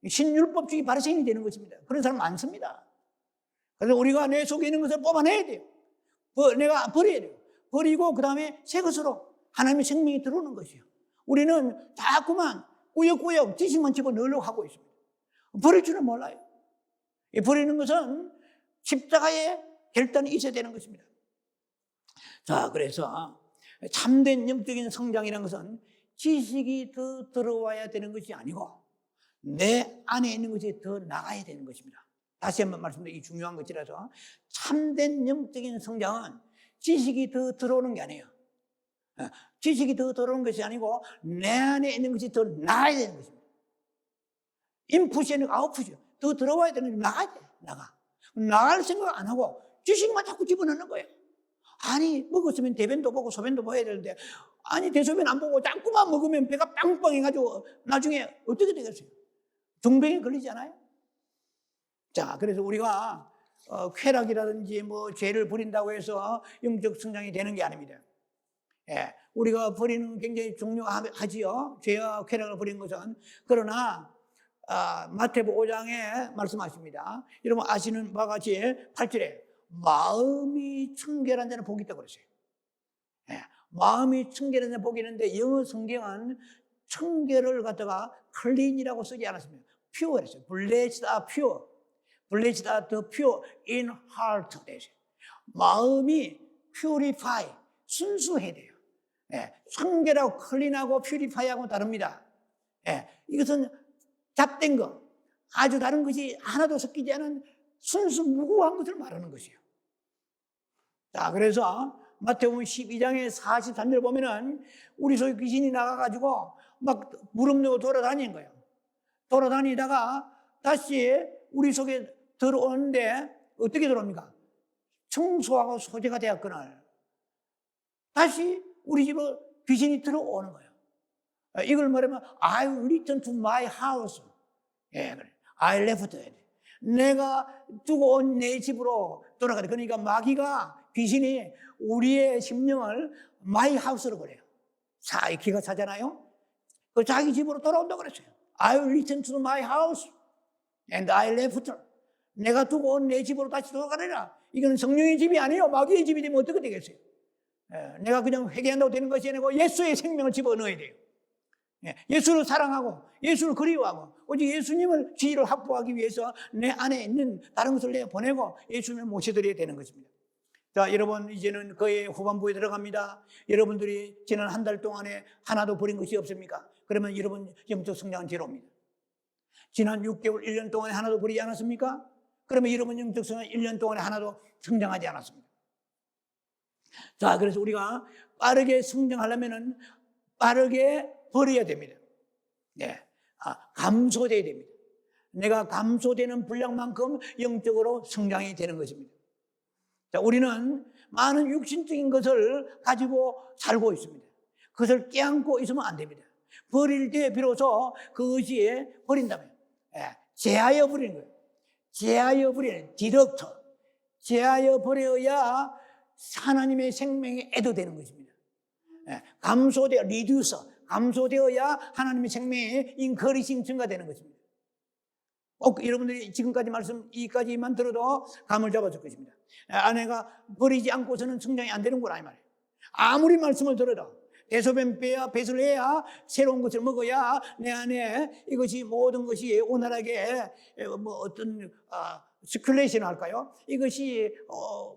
S1: 신율법주의 바리새인이 되는 것입니다. 그런 사람 많습니다. 그래서 우리가 내 속에 있는 것을 뽑아내야 돼요. 내가 버려야 돼요. 버리고 그 다음에 새 것으로 하나님의 생명이 들어오는 것이에요. 우리는 자꾸만 꾸역꾸역 지식만 집어넣으려고 하고 있습니다. 버릴 줄은 몰라요. 버리는 것은 십자가의 결단이 있어야 되는 것입니다. 자, 그래서 참된 영적인 성장이라는 것은 지식이 더 들어와야 되는 것이 아니고 내 안에 있는 것이 더 나가야 되는 것입니다. 다시 한번 말씀드리면 이 중요한 것이라서 참된 영적인 성장은 지식이 더 들어오는 게 아니에요. 지식이 더 들어오는 것이 아니고 내 안에 있는 것이 더 나가야 되는 것입니다. 인풋이 아니고 아웃풋이요. 더 들어와야 되는 것이 나가야 돼. 나갈 생각 안 하고 지식만 자꾸 집어넣는 거예요. 아니, 먹었으면 대변도 보고 소변도 봐야 되는데, 아니, 대소변 안 보고 자꾸만 먹으면 배가 빵빵 해가지고 나중에 어떻게 되겠어요? 중병에 걸리지 않아요? 자, 그래서 우리가 쾌락이라든지 뭐 죄를 버린다고 해서 영적 성장이 되는 게 아닙니다. 우리가 버리는 굉장히 중요하지요. 죄와 쾌락을 버리는 것은. 그러나 마태복음 5장에 말씀하십니다. 여러분 아시는 바와 같이 8절에 마음이 청결한 자는 복이 있다고 그랬어요. 마음이 청결한 자는 복이 있는데 영어 성경은 청결을 갖다가 clean이라고 쓰지 않았습니다. pure 했어요. blessed are pure. blessed are the pure in heart. 마음이 purify, 순수해야 돼요. 청결하고 clean하고 purify하고 다릅니다. 이것은 잡된 거, 아주 다른 것이 하나도 섞이지 않은 순수 무구한 것을 말하는 것이에요. 자, 그래서 마태복음 12장의 43절 보면은 우리 속에 귀신이 나가가지고 막 무릎 돌아다니는 거예요. 돌아다니다가 다시 우리 속에 들어오는데 어떻게 들어옵니까? 청소하고 소재가 되었거늘 다시 우리 집으로 귀신이 들어오는 거예요. 이걸 말하면 I return to my house. 그래. I left it. 내가 두고 온 내 집으로 돌아가래. 그러니까 마귀가 귀신이 우리의 심령을 my house로 그래요. 기가 차잖아요. 그 자기 집으로 돌아온다고 그랬어요. I return to my house and I left it. 내가 두고 온 내 집으로 다시 돌아가래라. 이건 성령의 집이 아니에요. 마귀의 집이 되면 어떻게 되겠어요? 내가 그냥 회개한다고 되는 것이 아니고 예수의 생명을 집어넣어야 돼요. 예수를 사랑하고 예수를 그리워하고 오직 예수님을 지위를 확보하기 위해서 내 안에 있는 다른 것을 내보내고 예수님을 모셔드려야 되는 것입니다. 자, 여러분 이제는 거의 후반부에 들어갑니다. 여러분들이 지난 한 달 동안에 하나도 버린 것이 없습니까? 그러면 여러분 영적 성장은 뒤로옵니다. 지난 6개월, 1년 동안에 하나도 버리지 않았습니까? 그러면 여러분 영적 성장은 1년 동안에 하나도 성장하지 않았습니다. 자, 그래서 우리가 빠르게 성장하려면은 빠르게 버려야 됩니다. 감소돼야 됩니다. 내가 감소되는 분량만큼 영적으로 성장이 되는 것입니다. 자, 우리는 많은 육신적인 것을 가지고 살고 있습니다. 그것을 껴안고 있으면 안 됩니다. 버릴 때 비로소 그것이 버린다면, 제하여 버리는 거예요. 제하여 버리는, 디덕터. 제하여 버려야 하나님의 생명이 애도되는 것입니다. 감소되어, 리듀서. 감소되어야 하나님의 생명의 인커리싱 증가되는 것입니다. 여러분들이 지금까지 말씀, 이까지만 들어도 감을 잡았을 것입니다. 아내가 버리지 않고서는 성장이 안 되는구나, 이 말이에요. 아무리 말씀을 들어도 대소변 빼야, 배설 해야 새로운 것을 먹어야 내 안에 이것이 모든 것이 온화하게 뭐 어떤 스큘레이션 할까요? 이것이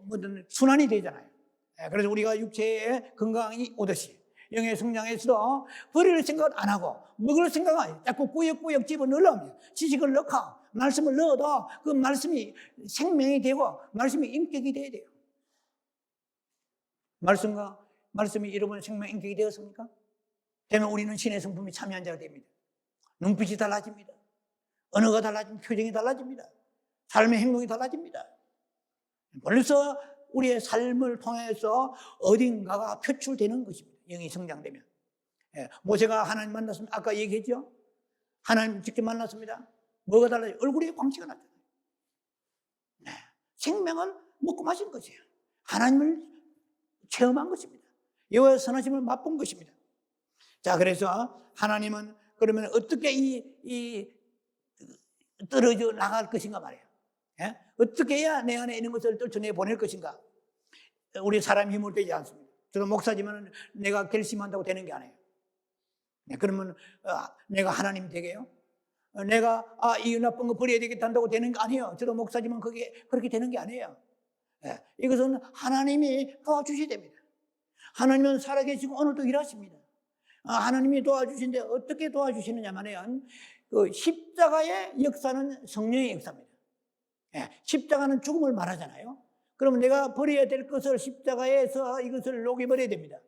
S1: 뭐든 순환이 되잖아요. 그래서 우리가 육체의 건강이 오듯이 영의 성장에서도 버릴 생각을 안 하고 먹을 생각을 안 해요. 자꾸 꾸역꾸역 집어넣으려면 지식을 넣고 말씀을 넣어도 그 말씀이 생명이 되고 말씀이 인격이 돼야 돼요. 말씀과 말씀이 여러분의 생명 인격이 되었습니까? 되면 우리는 신의 성품이 참여한 자가 됩니다. 눈빛이 달라집니다. 언어가 달라집니다. 표정이 달라집니다. 삶의 행동이 달라집니다. 벌써 우리의 삶을 통해서 어딘가가 표출되는 것입니다. 영이 성장되면. 모세가 하나님 만났습니다. 아까 얘기했죠? 하나님 직접 만났습니다. 뭐가 달라요? 얼굴에 광채가 났잖아요. 네. 생명을 먹고 마신 것이에요. 하나님을 체험한 것입니다. 여호와의 선하심을 맛본 것입니다. 자, 그래서 하나님은 그러면 어떻게 이 떨어져 나갈 것인가 말이에요. 예? 어떻게 해야 내 안에 있는 것을 떨쳐내 보낼 것인가? 우리 사람이 힘으로 되지 않습니다. 저도 목사지만 내가 결심한다고 되는 게 아니에요. 네, 그러면 내가 하나님 되게요? 내가 이 나쁜 거 버려야 되겠다 한다고 되는 게 아니에요. 저도 목사지만 그게 그렇게 되는 게 아니에요. 예, 이것은 하나님이 도와주셔야 됩니다. 하나님은 살아계시고 오늘도 일하십니다. 하나님이 도와주시는데 어떻게 도와주시느냐면 그 십자가의 역사는 성령의 역사입니다. 예, 십자가는 죽음을 말하잖아요. 그러면 내가 버려야 될 것을 십자가에서 이것을 녹여버려야 됩니다.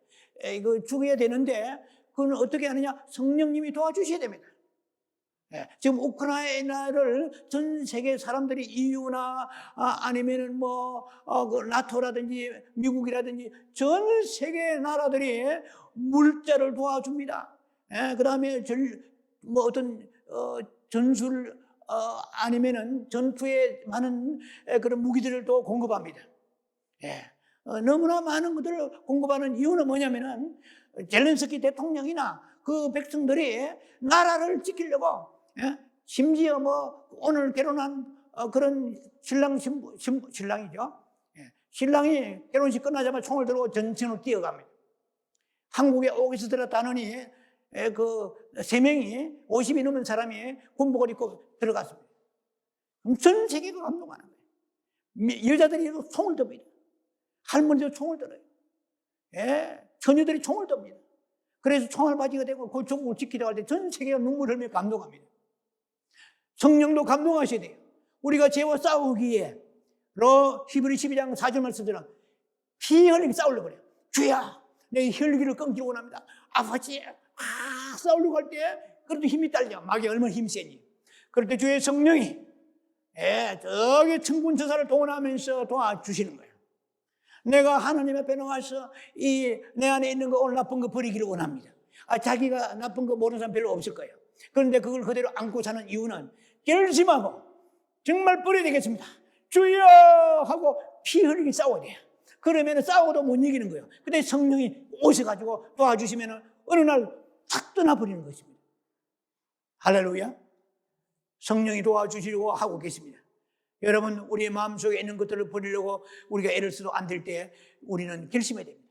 S1: 이거 죽어야 되는데 그건 어떻게 하느냐? 성령님이 도와주셔야 됩니다. 예, 지금 우크라이나를 전 세계 사람들이 EU나 아니면은 그 나토라든지 미국이라든지 전 세계 나라들이 물자를 도와줍니다. 예, 그 다음에 어떤 전술 아니면은 전투에 많은 그런 무기들을 또 공급합니다. 예, 너무나 많은 것들을 공급하는 이유는 뭐냐면은 젤렌스키 대통령이나 그 백성들이 나라를 지키려고, 예? 심지어 오늘 결혼한 그런 신랑이죠. 예. 신랑이 결혼식 끝나자마자 총을 들고 전선으로 뛰어갑니다. 한국에 오기서 들었다느니 그 3명이 50이 넘은 사람이 군복을 입고 들어갔습니다. 그럼 전 세계가 감동하는 거예요. 여자들이 총을 듭니다. 할머니도 총을 들어요. 예, 처녀들이 총을 듭니다. 그래서 총알바지가 되고 그 조국을 지키려고 할 때 전 세계가 눈물 흘리며 감동합니다. 성령도 감동하셔야 돼요. 우리가 죄와 싸우기에 히브리 12장 4절 말씀처럼 피 흘리게 싸우려고 그래요. 주야, 내 혈기를 끊기를 원합니다. 아버지, 싸우려고 할 때 그래도 힘이 딸려. 마귀 얼마나 힘이 세니. 그럴 때 주의 성령이 저기 천군 천사를 동원하면서 도와주시는 거예요. 내가 하나님 앞에 나와서 내 안에 있는 거 오늘 나쁜 거 버리기를 원합니다. 자기가 나쁜 거 모르는 사람 별로 없을 거예요. 그런데 그걸 그대로 안고 사는 이유는 결심하고 정말 버려야 되겠습니다. 주여 하고 피 흘리게 싸워야 돼요. 그러면 싸워도 못 이기는 거예요. 근데 성령이 오셔가지고 도와주시면 어느 날 탁 떠나버리는 것입니다. 할렐루야. 성령이 도와주시려고 하고 계십니다. 여러분, 우리의 마음속에 있는 것들을 버리려고 우리가 애를 써도 안 될 때 우리는 결심해야 됩니다.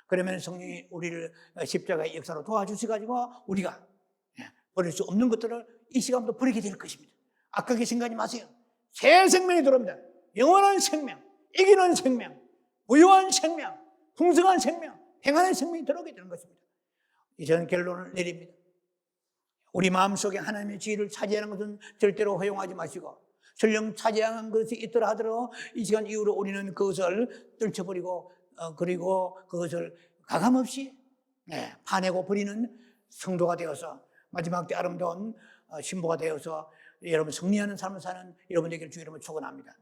S1: 그러면 성령이 우리를 십자가의 역사로 도와주셔가지고 우리가 버릴 수 없는 것들을 이 시간부터 버리게 될 것입니다. 악하게 생각하지 마세요. 새 생명이 들어옵니다. 영원한 생명, 이기는 생명, 무효한 생명, 풍성한 생명, 행하는 생명이 들어오게 되는 것입니다. 이전 결론을 내립니다. 우리 마음속에 하나님의 지위를 차지하는 것은 절대로 허용하지 마시고, 설령 차지하는 것이 있더라 하더라도 이 시간 이후로 우리는 그것을 떨쳐버리고 그리고 그것을 가감없이 파내고 버리는 성도가 되어서 마지막 때 아름다운 신부가 되어서 여러분 승리하는 삶을 사는 여러분 되기를 주 이름으로 축원합니다.